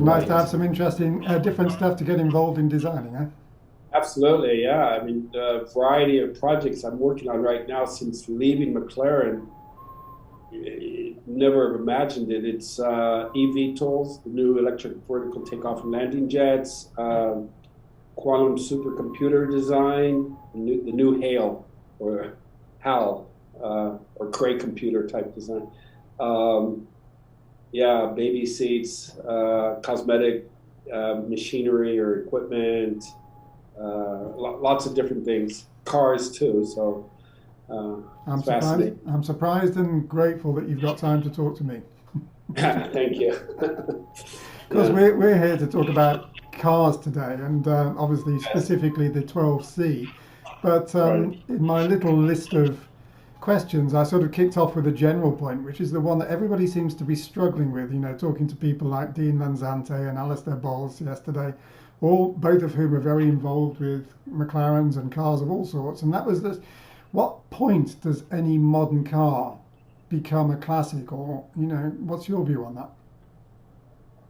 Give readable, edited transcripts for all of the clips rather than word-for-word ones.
Nice to Right. have some interesting, different stuff to get involved in designing, eh? Absolutely, yeah. I mean, the variety of projects I'm working on right now since leaving McLaren, never have imagined it. It's eVTOLs, the new electric vertical takeoff and landing jets, quantum supercomputer design, the new HAL or HAL or Cray computer type design. Um, yeah, baby seats, cosmetic machinery or equipment, lots of different things. Cars too. So I'm it's surprised. fascinating. I'm surprised and grateful that you've got time to talk to me. Thank you. Because Yeah. we're here to talk about cars today, and obviously Yes. specifically the 12C. But Right. in my little list of questions, I sort of kicked off with a general point, which is the one that everybody seems to be struggling with. You know, talking to people like Dean Lanzante and Alistair Bowles yesterday, all both of whom are very involved with McLarens and cars of all sorts. And that was this: what point does any modern car become a classic, or what's your view on that?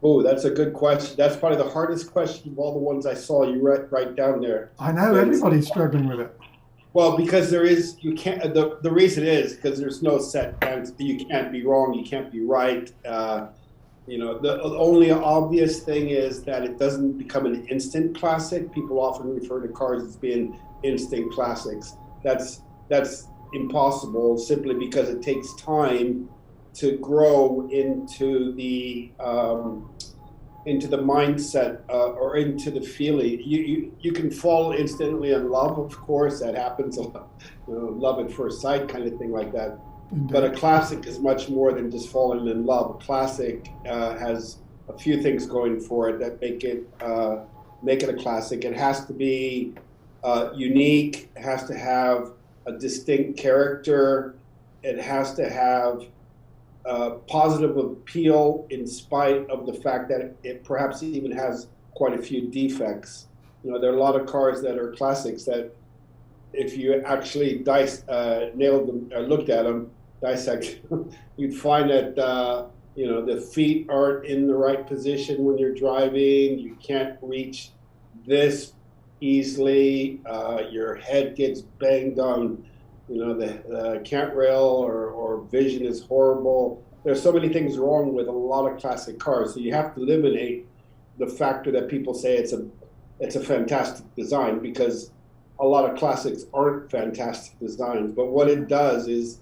Oh, that's a good question. That's probably the hardest question of all the ones I saw you write down there, I know Vince. everybody's struggling with it. Well, because there is, you can't, the reason is because there's no set answer. You can't be wrong, you can't be right. The only obvious thing is that it doesn't become an instant classic. People often refer to cars as being instant classics. That's impossible simply because it takes time to grow into the mindset or into the feeling. You can fall instantly in love, of course, that happens a lot, love at first sight kind of thing like that. But a Indeed. classic is much more than just falling in love. A classic has a few things going for it that make it a classic. It has to be unique. It has to have a distinct character. It has to have positive appeal in spite of the fact that it perhaps even has quite a few defects. There are a lot of cars that are classics that if you actually nailed them, or looked at them, dissect, you'd find that the feet aren't in the right position when you're driving. You can't reach this easily. Your head gets banged on the cant rail or vision is horrible. There's so many things wrong with a lot of classic cars. So you have to eliminate the factor that people say it's a fantastic design, because a lot of classics aren't fantastic designs. But what it does is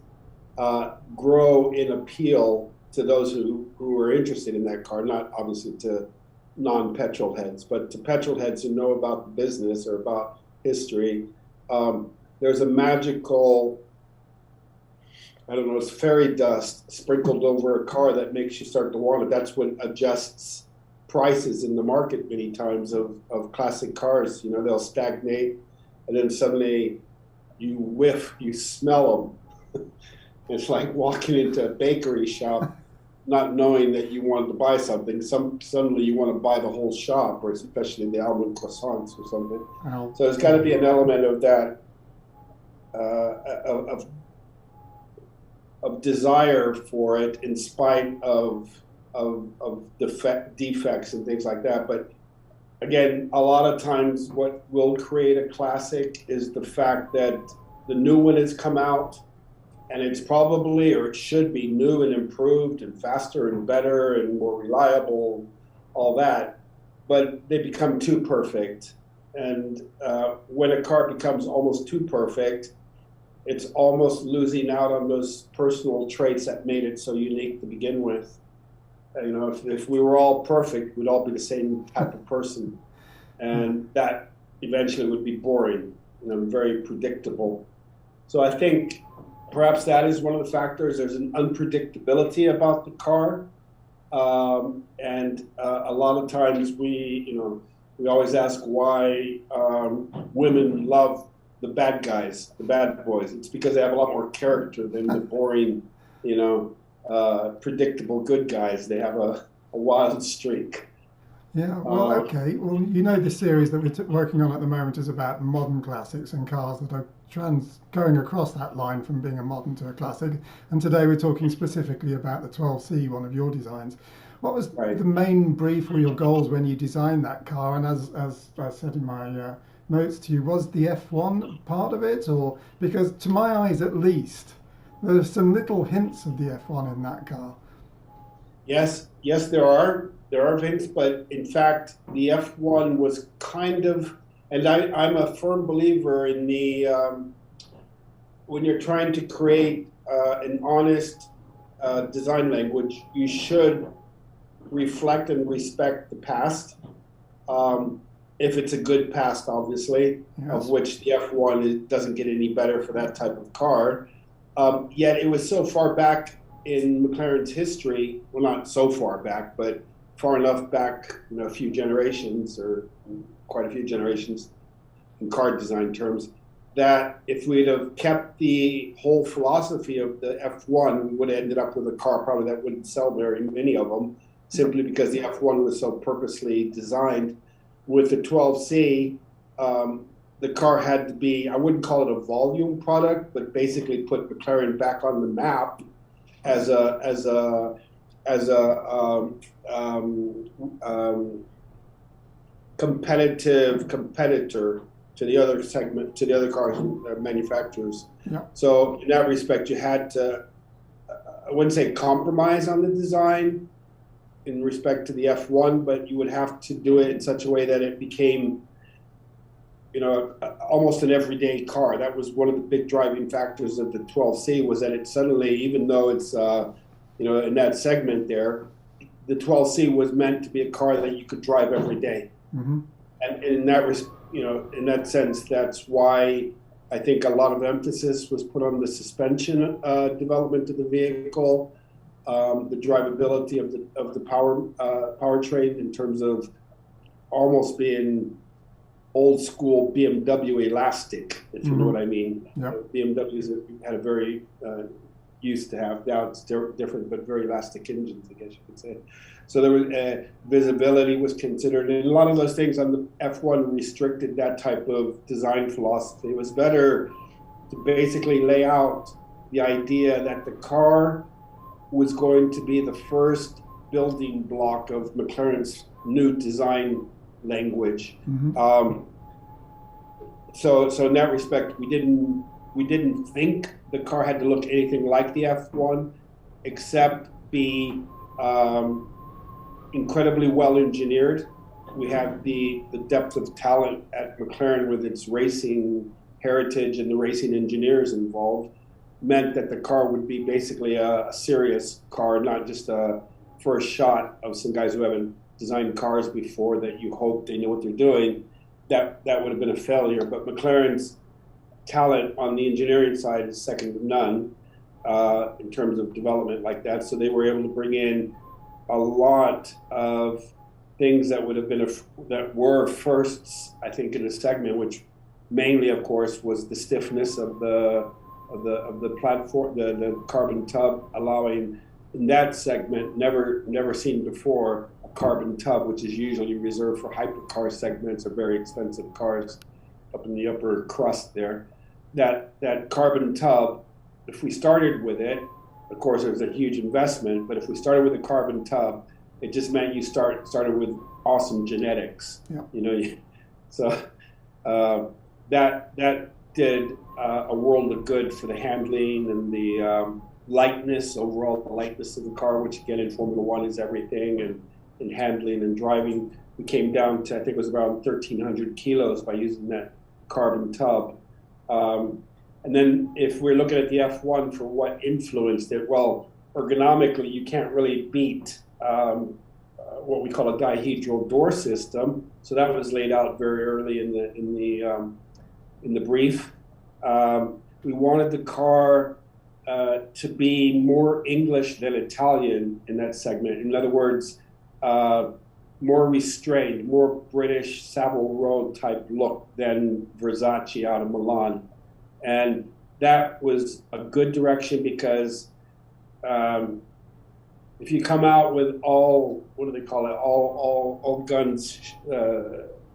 grow in appeal to those who are interested in that car, not obviously to non-petrol heads, but to petrol heads who know about the business or about history. There's a magical, I don't know, it's fairy dust sprinkled over a car that makes you start to want it. That's what adjusts prices in the market many times of classic cars. They'll stagnate and then suddenly you whiff, you smell them. It's like walking into a bakery shop not knowing that you wanted to buy something. Suddenly you want to buy the whole shop, or especially the almond croissants or something. Well, So there's got to be an element of that, of desire for it in spite of defects and things like that. But again, a lot of times what will create a classic is the fact that the new one has come out and it's probably, or it should be, new and improved and faster and better and more reliable, all that, but they become too perfect. And when a car becomes almost too perfect, it's almost losing out on those personal traits that made it so unique to begin with. If we were all perfect, we'd all be the same type of person, and that eventually would be boring, very predictable. So I think perhaps that is one of the factors. There's an unpredictability about the car, and a lot of times we always ask why women love the bad guys, the bad boys. It's because they have a lot more character than the boring, predictable good guys. They have a wild streak. Yeah, well, Uh, okay. Well, you know, the series that we're working on at the moment is about modern classics and cars that are going across that line from being a modern to a classic. And today we're talking specifically about the 12C, one of your designs. What was right. the main brief or your goals when you designed that car? And as I said in my notes to you, was the F1 part of it? Or because to my eyes at least, there's some little hints of the F1 in that car. Yes, there are things, but in fact, the F1 was kind of, and I'm a firm believer in the when you're trying to create an honest design language, you should reflect and respect the past. Um, if it's a good past, obviously, of Yes. which the F1 doesn't get any better for that type of car. Yet it was so far back in McLaren's history, well, not so far back, but far enough back, a few generations or quite a few generations in car design terms, that if we'd have kept the whole philosophy of the F1, we would have ended up with a car probably that wouldn't sell very many of them, simply because the F1 was so purposely designed. With the 12C, the car had to be, I wouldn't call it a volume product, but basically put McLaren back on the map as a competitor to the other segment, to the other car manufacturers. Yeah. So in that respect, you had to, I wouldn't say compromise on the design in respect to the F1, but you would have to do it in such a way that it became, almost an everyday car. That was one of the big driving factors of the 12C, was that it suddenly, even though it's, in that segment there, the 12C was meant to be a car that you could drive every day. Mm-hmm. And in that, in that sense, that's why I think a lot of emphasis was put on the suspension development of the vehicle, the drivability of the powertrain in terms of almost being old school BMW elastic, if you know what I mean. Yep. BMWs had a very used to have, now it's different, but very elastic engines, I guess you could say. So there was visibility was considered, and a lot of those things on the F1 restricted that type of design philosophy. It was better to basically lay out the idea that the car was going to be the first building block of McLaren's new design language. Mm-hmm. So in that respect, we didn't think the car had to look anything like the F1, except be incredibly well engineered. We had the depth of talent at McLaren with its racing heritage and the racing engineers involved, meant that the car would be basically a serious car, not just a first shot of some guys who haven't designed cars before that you hope they know what they're doing. That would have been a failure. But McLaren's talent on the engineering side is second to none in terms of development like that. So they were able to bring in a lot of things that would have been that were firsts, I think, in the segment, which mainly, of course, was the stiffness of the platform, the carbon tub, allowing in that segment never seen before a carbon tub, which is usually reserved for hypercar segments or very expensive cars up in the upper crust there. That carbon tub, if we started with it, of course it was a huge investment, but if we started with a carbon tub, it just meant you started with awesome genetics. Yeah. So that did a world of good for the handling and the lightness, overall the lightness of the car, which again in Formula One is everything, and in handling and driving, we came down to, I think it was around 1,300 kilos by using that carbon tub. And then if we're looking at the F1 for what influenced it, well, ergonomically, you can't really beat what we call a dihedral door system. So that was laid out very early in the brief. We wanted the car to be more English than Italian in that segment. In other words, more restrained, more British Savile Row type look than Versace out of Milan. And that was a good direction because if you come out with all, what do they call it, all guns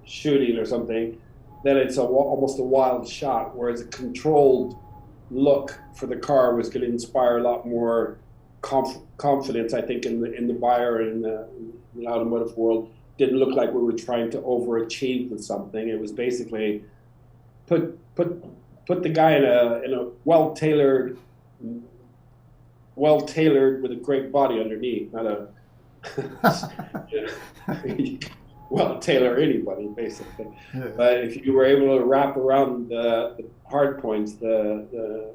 shooting or something, then it's almost a wild shot. Whereas a controlled look for the car was going to inspire a lot more confidence, I think, in the buyer and in the automotive world. Didn't look like we were trying to overachieve with something. It was basically put the guy in a well tailored with a great body underneath, not a well tailor anybody basically. Yeah. But if you were able to wrap around the hard points, the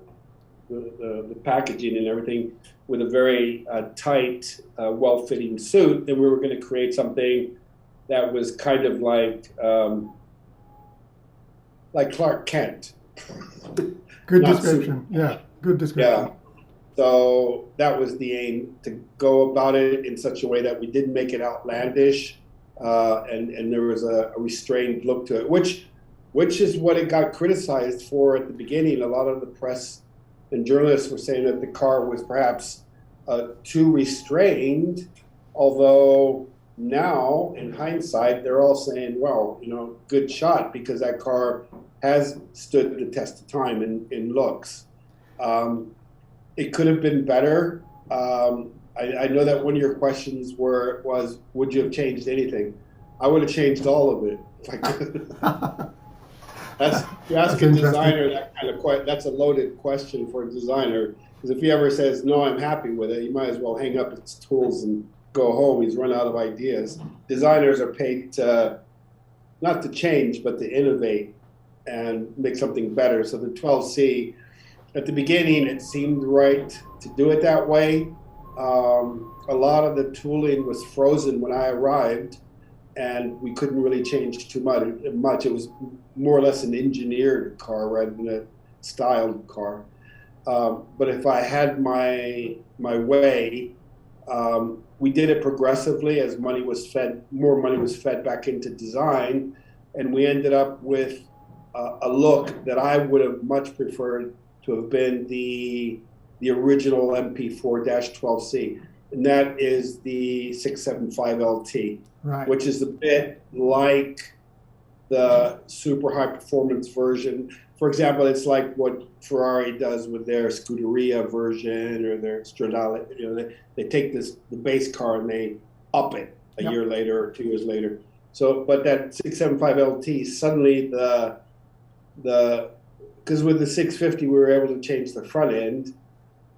packaging and everything with a very tight, well-fitting suit, then we were going to create something that was kind of like Clark Kent. Good description. Yeah, good description. Yeah. So that was the aim, to go about it in such a way that we didn't make it outlandish, and there was a restrained look to it, which is what it got criticized for at the beginning. A lot of the press and journalists were saying that the car was perhaps too restrained, although now, in hindsight, they're all saying, well, good shot, because that car has stood the test of time in looks. It could have been better. I know that one of your questions was, would you have changed anything? I would have changed all of it if I could. You ask a designer that kind of that's a loaded question for a designer, because if he ever says, no, I'm happy with it, you might as well hang up his tools and go home. He's run out of ideas. Designers are paid not to change, but to innovate and make something better. So the 12C, at the beginning, it seemed right to do it that way. A lot of the tooling was frozen when I arrived, and we couldn't really change too much. It was more or less an engineered car rather than a styled car. But if I had my way, we did it progressively as more money was fed back into design, and we ended up with a look that I would have much preferred to have been the original MP4-12C, and that is the 675LT, right, which is a bit like the super high performance version. For example, it's like what Ferrari does with their Scuderia version or their Stradale. They take the base car and they up it a year later or 2 years later. So, but that 675LT, suddenly because with the 650 we were able to change the front end,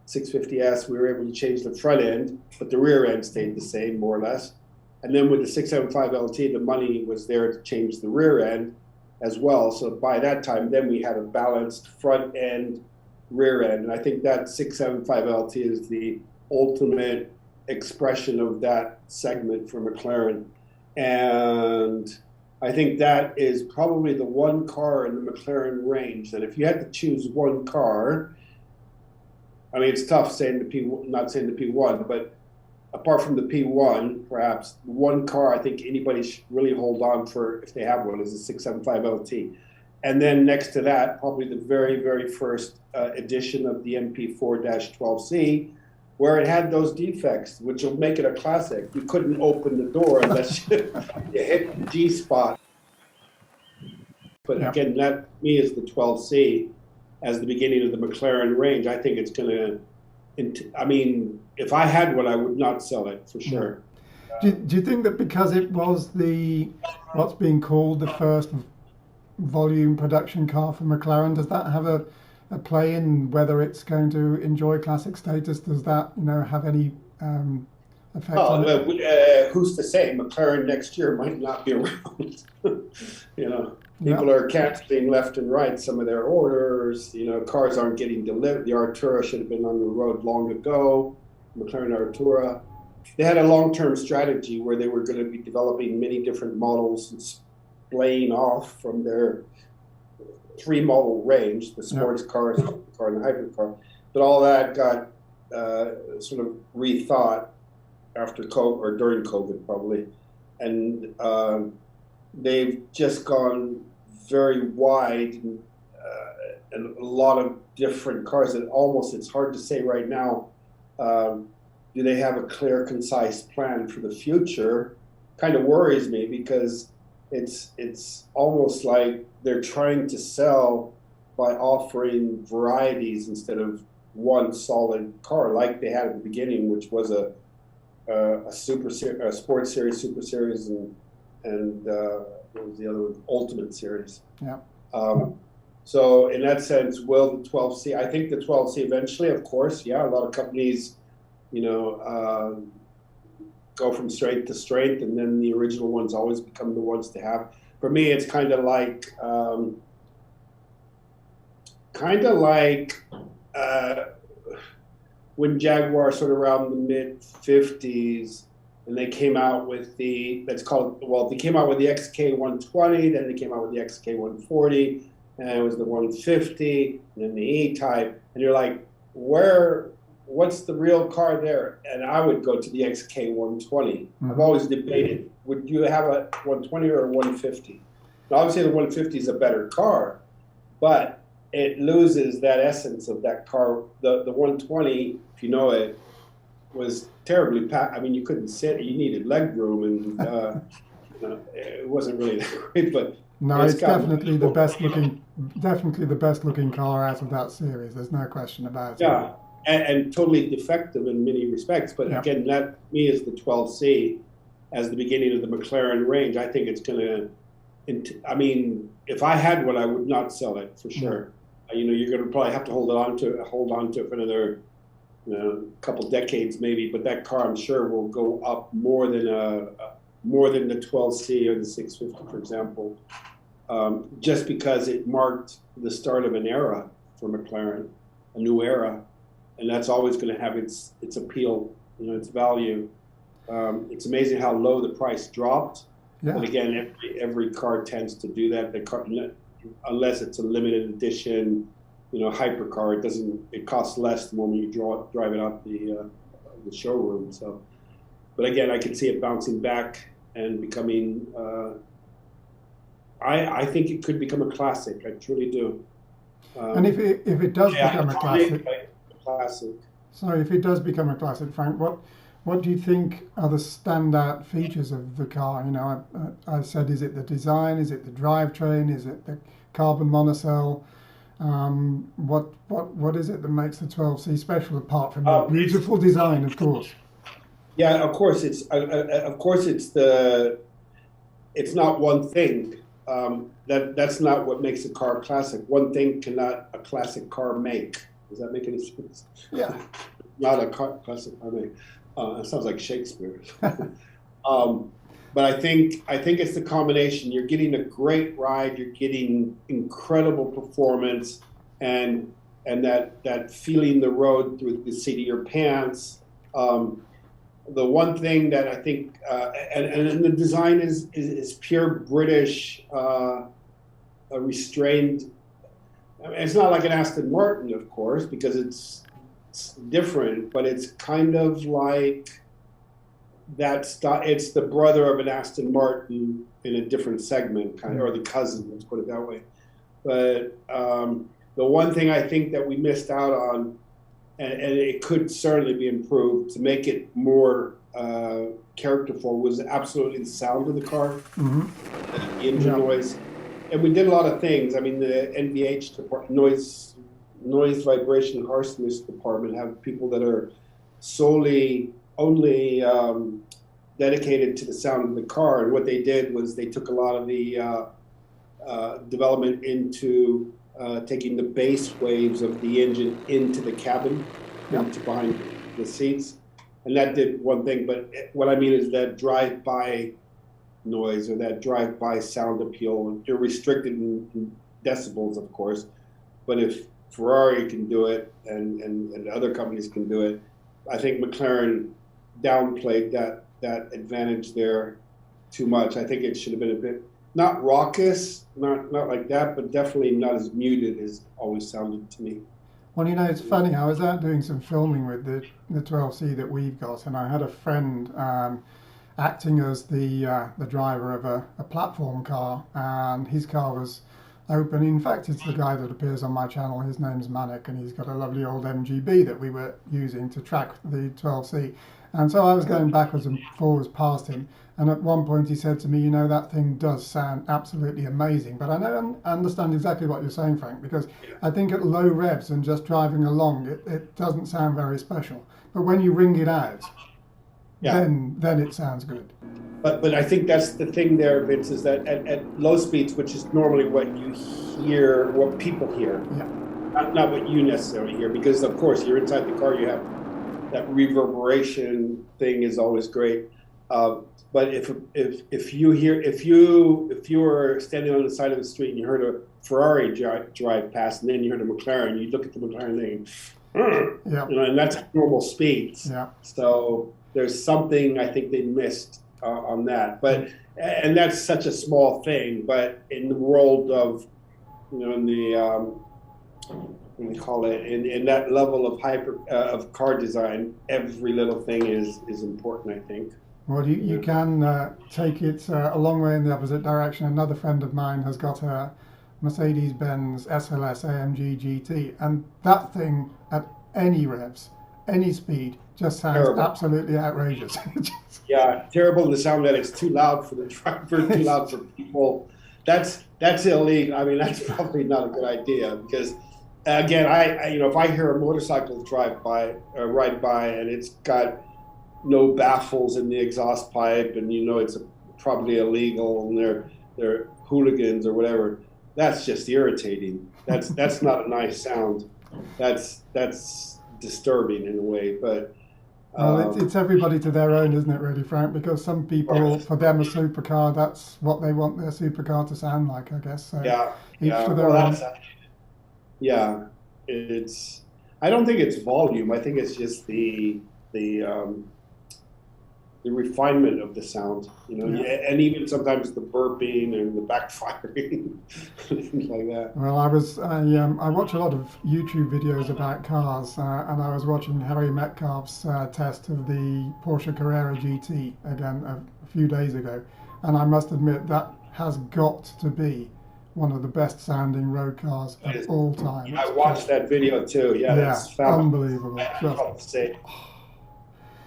650S we were able to change the front end, but the rear end stayed the same more or less. And then with the 675LT, the money was there to change the rear end as well. So by that time, then we had a balanced front end, rear end. And I think that 675LT is the ultimate expression of that segment for McLaren. And I think that is probably the one car in the McLaren range that if you had to choose one car, I mean, it's tough saying not saying the P1, but apart from the P1, perhaps one car I think anybody should really hold on for if they have one is the 675LT. And then next to that, probably the very, very first edition of the MP4-12C, where it had those defects, which will make it a classic. You couldn't open the door unless you hit the G spot. But again, that to me is the 12C as the beginning of the McLaren range. I think it's going to, I mean, if I had one, I would not sell it for sure. Do you think that because it was what's being called the first volume production car for McLaren, does that have a play in whether it's going to enjoy classic status? Does that have any effect on it? Who's to say? McLaren next year might not be around. People are canceling left and right some of their orders. Cars aren't getting delivered. The Artura should have been on the road long ago. McLaren Artura. They had a long-term strategy where they were going to be developing many different models and splaying off from their three-model range, the sports car, the car, and the hybrid car. But all that got sort of rethought after COVID, or during COVID probably. And they've just gone very wide and a lot of different cars. And almost, it's hard to say right now do they have a clear, concise plan for the future? Kind of worries me because it's almost like they're trying to sell by offering varieties instead of one solid car like they had at the beginning, which was a sports series, super series, and what was the other one? Ultimate series. Yeah. So in that sense, will the 12C? I think the 12C eventually, of course, yeah, a lot of companies, go from strength to strength, and then the original ones always become the ones to have. For me, it's kind of like when Jaguar sort of around the mid 50s, and they came out with they came out with the XK 120, then they came out with the XK 140, and it was the 150, and then the E-Type, and you're like, what's the real car there? And I would go to the XK 120. Mm-hmm. I've always debated, would you have a 120 or a 150? Now, obviously, the 150 is a better car, but it loses that essence of that car. The 120, if you know it, was terribly packed. I mean, you couldn't sit. You needed leg room, and it wasn't really that great. But no, it's definitely the best looking car out of that series. There's no question about it. Yeah, and totally defective in many respects. But again, that to me is the 12C as the beginning of the McLaren range. I think it's going to. I mean, if I had one, I would not sell it for sure. You're going to probably have to hold on to it for another couple decades maybe. But that car, I'm sure, will go up more than the 12C or the 650, for example, just because it marked the start of an era for McLaren, a new era, and that's always going to have its appeal, its value. It's amazing how low the price dropped. Yeah. And again, every car tends to do that. The car, unless it's a limited edition, hypercar, it costs less the moment you drive it out the showroom. So, but again, I can see it bouncing back and becoming. I think it could become a classic. I truly do. And if it does become a classic, Sorry, if it does become a classic, Frank, what do you think are the standout features of the car? I said, is it the design? Is it the drivetrain? Is it the carbon monocell? What is it that makes the 12C special, apart from the beautiful design, of course? Yeah, of course it's not one thing. That's not what makes a car classic. One thing cannot a classic car make. Does that make any sense? Yeah. Not a classic car make. That sounds like Shakespeare. But I think it's the combination. You're getting a great ride. You're getting incredible performance, and that feeling the road through the seat of your pants. The one thing that I think, and the design is pure British, restrained. I mean, it's not like an Aston Martin, of course, because it's different, but it's kind of like it's the brother of an Aston Martin in a different segment, kind of, or the cousin, let's put it that way. But the one thing I think that we missed out on, and it could certainly be improved to make it more characterful, was absolutely the sound of the car, the engine noise. And we did a lot of things. I mean, the NVH department, noise, vibration, harshness department, have people that are only dedicated to the sound of the car. And what they did was they took a lot of the development into taking the bass waves of the engine into the cabin, into behind the seats. And that did one thing. But what I mean is that drive-by noise, or that drive-by sound appeal. You're restricted in decibels, of course. But if Ferrari can do it and other companies can do it, I think McLaren downplayed that advantage there too much. I think it should have been a bit, not raucous, not like that, but definitely not as muted as it always sounded to me. Well, it's funny. I was out doing some filming with the 12C that we've got, and I had a friend acting as the driver of a platform car, and his car was open. In fact, it's the guy that appears on my channel. His name's Manic, and he's got a lovely old MGB that we were using to track the 12C. And so I was going backwards and forwards past him, and at one point he said to me, you know, that thing does sound absolutely amazing. But I understand exactly what you're saying, Frank, because I think at low revs and just driving along, it doesn't sound very special. But when you ring it out, then it sounds good. But I think that's the thing there, Vince, is that at low speeds, which is normally what you hear, what people hear, not what you necessarily hear, because of course you're inside the car, you have that reverberation thing is always great. But if you were standing on the side of the street and you heard a Ferrari drive past, and then you heard a McLaren, you look at the McLaren thing, you know, and that's normal speeds. Yeah. So there's something I think they missed on that. And that's such a small thing. But in the world of, you know, in the what do we call it, in that level of of car design, every little thing is important, I think. Well, you can take it a long way in the opposite direction. Another friend of mine has got a Mercedes-Benz SLS AMG GT, and that thing at any revs, any speed, just sounds absolutely outrageous. Yeah, terrible in the sound that it's too loud for the driver, too loud for people. That's illegal. I mean, that's probably not a good idea, because again, I you know, if I hear a motorcycle ride by and it's got no baffles in the exhaust pipe, and you know it's probably illegal, and they're hooligans or whatever, that's just irritating. That's not a nice sound. That's disturbing in a way. But well, it's everybody to their own, isn't it, really, Frank? Because some people, for them, a supercar, that's what they want their supercar to sound like, I guess. So each to their own. Yeah, I don't think it's volume. I think it's just the refinement of the sound, you know, and even sometimes the burping and the backfiring, things like that. Well, I watch a lot of YouTube videos about cars, and I was watching Harry Metcalf's test of the Porsche Carrera GT again a few days ago, and I must admit that has got to be one of the best sounding road cars of all time. I watched that video too. Yeah, that's unbelievable.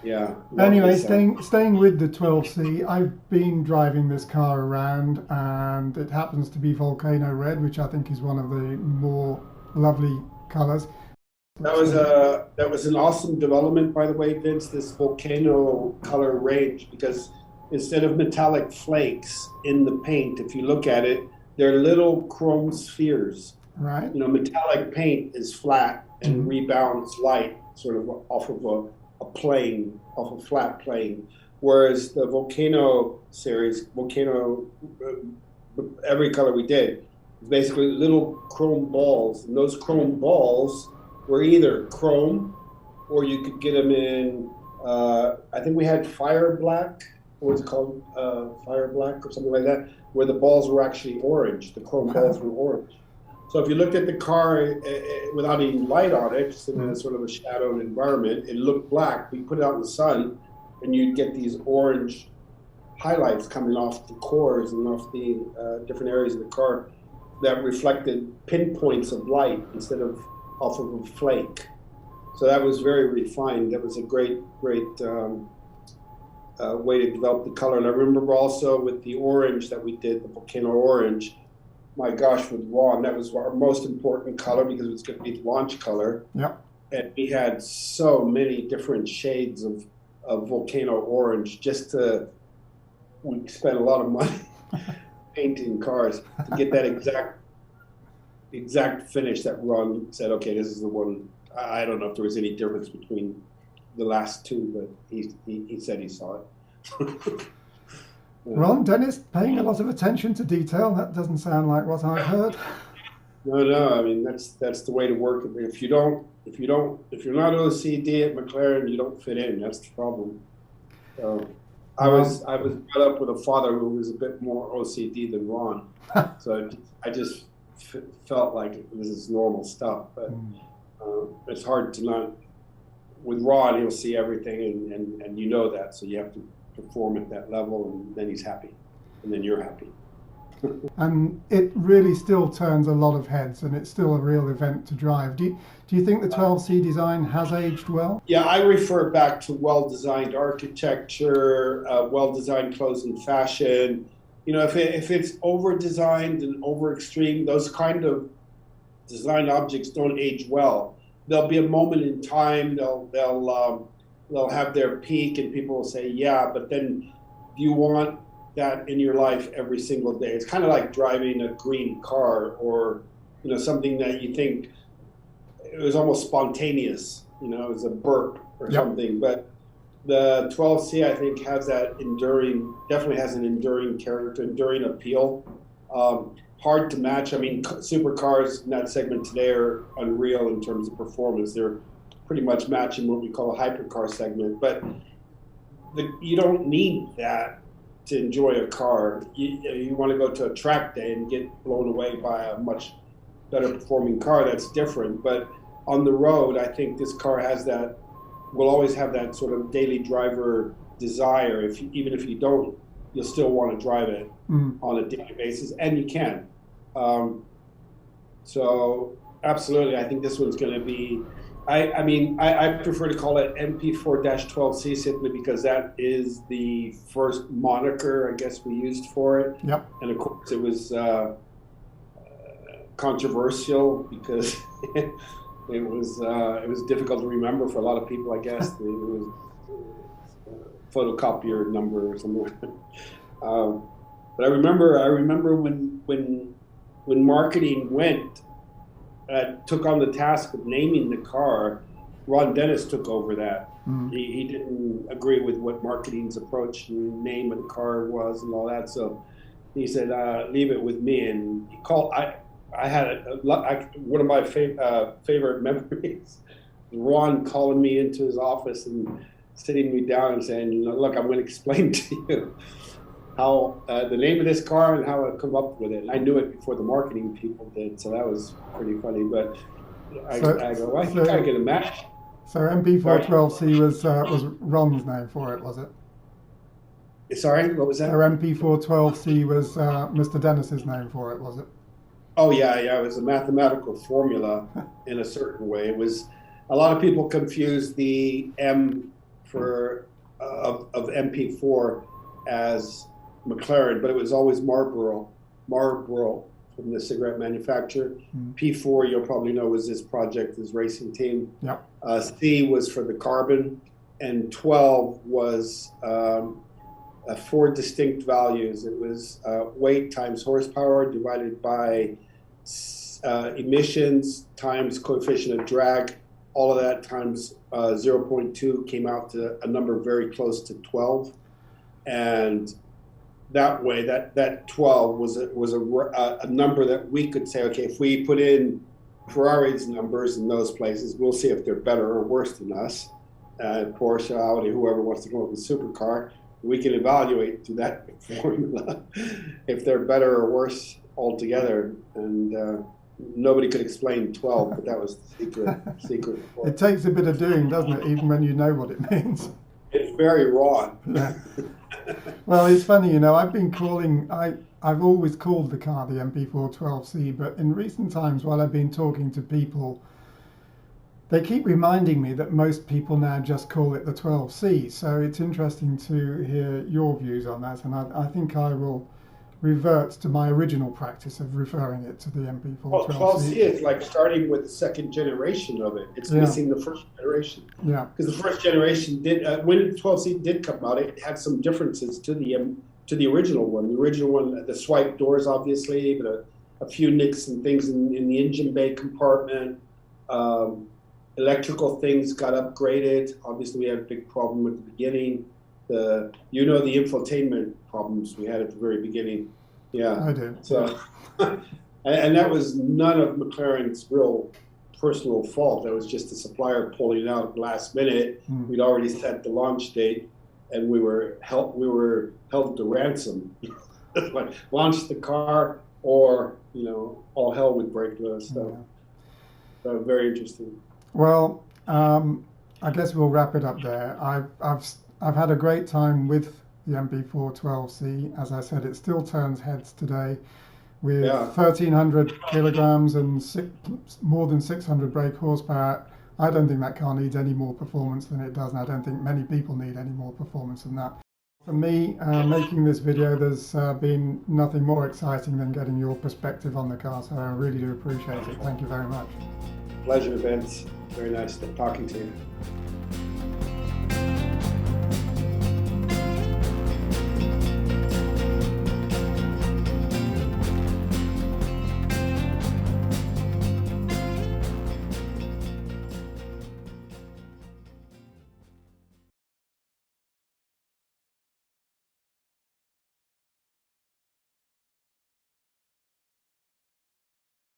Yeah. Anyway, staying with the 12C, I've been driving this car around, and it happens to be Volcano Red, which I think is one of the more lovely colors. That was an awesome development, by the way, Vince, this volcano color range, because instead of metallic flakes in the paint, if you look at it, they're little chrome spheres. Right. You know, metallic paint is flat and rebounds light, sort of off of a flat plane, whereas the Volcano series, every color we did, was basically little chrome balls, and those chrome balls were either chrome, or you could get them in, I think we had fire black, what was it called, fire black or something like that, where the balls were actually orange, the chrome balls were orange. So if you looked at the car without any light on it, just in a sort of a shadowed environment, it looked black. We put it out in the sun, and you'd get these orange highlights coming off the cores and off the different areas of the car that reflected pinpoints of light instead of off of a flake. So that was very refined. That was a great way to develop the color. And I remember also with the orange that we did, the Volcano Orange, my gosh, with Ron, that was our most important color because it was going to be the launch color. Yep. And we had so many different shades of Volcano Orange we spent a lot of money painting cars to get that exact finish that Ron said, okay, this is the one. I don't know if there was any difference between the last two, but he said he saw it. Ron, Dennis, paying a lot of attention to detail. That doesn't sound like what I've heard. No. I mean, that's the way to work. If you're not OCD at McLaren, you don't fit in. That's the problem. So I was brought up with a father who was a bit more OCD than Ron. So I just felt like this is normal stuff. But it's hard to not. With Ron, he'll see everything, and you know that. So you have to perform at that level, and then he's happy, and then you're happy. And it really still turns a lot of heads, and it's still a real event to drive. Do you think the 12C design has aged well? Yeah, I refer back to well-designed architecture, well-designed clothes and fashion. If it's over-designed and over-extreme, those kind of design objects don't age well. There'll be a moment in time, they'll have their peak, and people will say, yeah, but then do you want that in your life every single day? It's kind of like driving a green car, or something that you think it was almost spontaneous. It was a burp or something. But the 12C, I think, definitely has an enduring character, enduring appeal. Hard to match. I mean, supercars in that segment today are unreal in terms of performance. They're pretty much matching what we call a hypercar segment. But you don't need that to enjoy a car. You want to go to a track day and get blown away by a much better performing car. That's different. But on the road, I think this car will always have that sort of daily driver desire. Even if you don't, you'll still want to drive it on a daily basis, and you can. So absolutely, I think this one's going to be. I prefer to call it MP4-12C simply because that is the first moniker I guess we used for it. Yep. And of course it was controversial because it was difficult to remember for a lot of people, I guess. It was a photocopier number or something. But I remember when marketing took on the task of naming the car, Ron Dennis took over that. He didn't agree with what marketing's approach and name of the car was and all that. So he said, leave it with me. And he called, I had one of my favorite memories, Ron calling me into his office and sitting me down and saying, look, I'm going to explain to you how the name of this car and how I come up with it. And I knew it before the marketing people did, so that was pretty funny. But I go, I think I get a match. So MP4-12C was Ron's name for it, was it? Sorry, what was that? So MP4-12C was Mr. Dennis's name for it, was it? Oh yeah, it was a mathematical formula in a certain way. It was a lot of people confuse the M for of MP4 as McLaren, but it was always Marlboro from the cigarette manufacturer. P4, you'll probably know, was this racing team. Yep. C was for the carbon, and 12 was 4 distinct values. It was weight times horsepower divided by emissions times coefficient of drag. All of that times 0.2 came out to a number very close to 12. And that way, that 12 was a number that we could say, okay, if we put in Ferrari's numbers in those places, we'll see if they're better or worse than us. Porsche, Audi, whoever wants to come up with a supercar, we can evaluate through that formula if they're better or worse altogether. And nobody could explain 12, but that was the secret. It takes a bit of doing, doesn't it, even when you know what it means? It's very raw. Yeah. Well, it's funny, I've always called the car the MP4-12C, but in recent times, while I've been talking to people, they keep reminding me that most people now just call it the 12C. So it's interesting to hear your views on that, and I think I will revert to my original practice of referring it to the MP4-12C. Well, 12C is like starting with the second generation of it. It's missing the first generation. Yeah. Because the first generation when the 12C did come out, it had some differences to the original one. The original one, the swipe doors, obviously, but a few nicks and things in the engine bay compartment. Electrical things got upgraded. Obviously, we had a big problem at the beginning. The infotainment problems we had at the very beginning. Yeah, I do. So, and that was none of McLaren's real personal fault. That was just the supplier pulling it out last minute. We'd already set the launch date, and we were held to ransom. Like, launch the car, or all hell would break loose. So very interesting. Well, I guess we'll wrap it up there. I've had a great time with the MP4-12C. As I said, it still turns heads today with Yeah. 1,300 kilograms and more than 600 brake horsepower. I don't think that car needs any more performance than it does, and I don't think many people need any more performance than that. For me, making this video, there's been nothing more exciting than getting your perspective on the car, so I really do appreciate it. Thank you very much. Pleasure, Vince. Very nice talking to you.